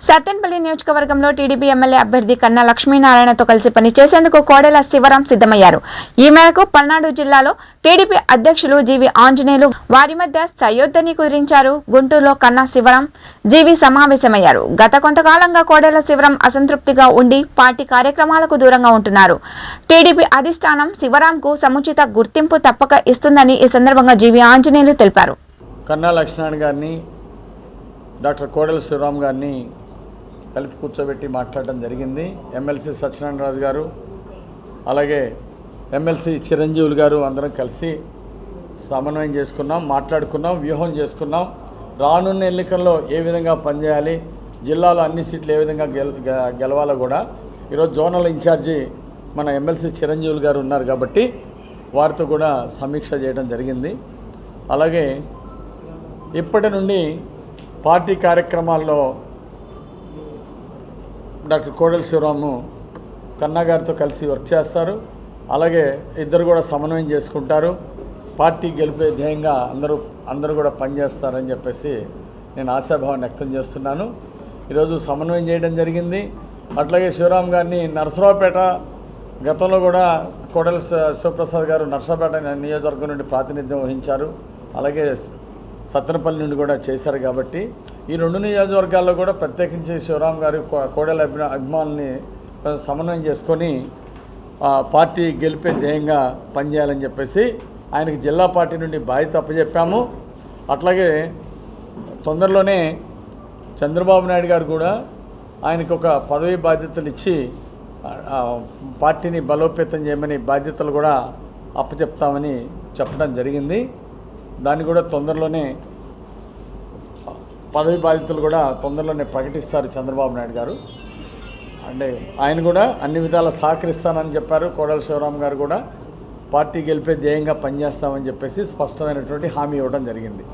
సత్తెనపల్లి నియోజకవర్గంలో TDP MLA అభ్యర్థి కన్నా లక్ష్మీనారాయణతో కలిసి పనిచేసేందుకు కోడెల శివరాం సిద్ధమయ్యారు. ఈ మేరకు పల్నాడు జిల్లాలో టీడీపీ అధ్యక్షులు జీవి ఆంజనేయులు వారి మధ్య సయోధ్యని కుదిరించారు. గుంటూరులో కన్నా శివరాం, జీవి సమావేశమయ్యారు. గత కొంతకాలంగా కోడెల శివరాం అసంతృప్తిగా ఉండి పార్టీ కార్యక్రమాలకు దూరంగా ఉంటున్నారు. టీడీపీ అధిష్టానం శివరాంకు సముచిత గుర్తింపు తప్పక ఇస్తుందని ఈ సందర్భంగా జీవి ఆంజనేయులు తెలిపారు. కన్నా లక్ష్మీనారాయణ గారిని, డాక్టర్ కోడెల శివరాం గారిని కలిపి కూర్చోబెట్టి మాట్లాడడం జరిగింది. ఎమ్మెల్సీ సత్యనారాయణ రాజు గారు, అలాగే ఎమ్మెల్సీ చిరంజీవులు గారు అందరం కలిసి సమన్వయం చేసుకున్నాం, మాట్లాడుకున్నాం, వ్యూహం చేసుకున్నాం. రానున్న ఎన్నికల్లో ఏ విధంగా పనిచేయాలి, జిల్లాలో అన్ని సీట్లు ఏ విధంగా గెలవాలో కూడా ఈరోజు జోనల్ ఇన్ఛార్జి మన ఎమ్మెల్సీ చిరంజీవులు గారు ఉన్నారు కాబట్టి వారితో కూడా సమీక్ష చేయడం జరిగింది. అలాగే ఇప్పటి నుండి పార్టీ కార్యక్రమాల్లో డాక్టర్ కోడెల శివరాము కన్నా గారితో కలిసి వర్క్ చేస్తారు. అలాగే ఇద్దరు కూడా సమన్వయం చేసుకుంటారు. పార్టీ గెలిపే ధ్యేయంగా అందరూ కూడా పనిచేస్తారని చెప్పేసి నేను ఆశాభావం వ్యక్తం చేస్తున్నాను. ఈరోజు సమన్వయం చేయడం జరిగింది. అట్లాగే శివరాం గారిని నరసరావుపేట గతంలో కూడా కోడెల శివప్రసాద్ గారు నరసరావుపేట నియోజకవర్గం నుండి ప్రాతినిధ్యం వహించారు. అలాగే సత్తెనపల్లి నుండి కూడా చేశారు. కాబట్టి ఈ రెండు నియోజకవర్గాల్లో కూడా ప్రత్యేకించి శివరాం గారి కోడెల అభిమానుల్ని సమన్వయం చేసుకొని పార్టీ గెలిపే ధ్యేయంగా పనిచేయాలని చెప్పేసి ఆయనకి జిల్లా పార్టీ నుండి బాధ్యత అప్పచెప్పాము. అట్లాగే తొందరలోనే చంద్రబాబు నాయుడు గారు కూడా ఆయనకు ఒక పదవి బాధ్యతలు ఇచ్చి పార్టీని బలోపేతం చేయమని బాధ్యతలు కూడా అప్పచెప్తామని చెప్పడం జరిగింది. దాన్ని కూడా తొందరలోనే పదవి బాధ్యతలు కూడా తొందరలోనే ప్రకటిస్తారు చంద్రబాబు నాయుడు గారు. అంటే ఆయన కూడా అన్ని విధాలా సహకరిస్తానని చెప్పారు. కోడెల శివరాం గారు కూడా పార్టీ గెలిపే ధ్యేయంగా పనిచేస్తామని చెప్పేసి స్పష్టమైనటువంటి హామీ ఇవ్వడం జరిగింది.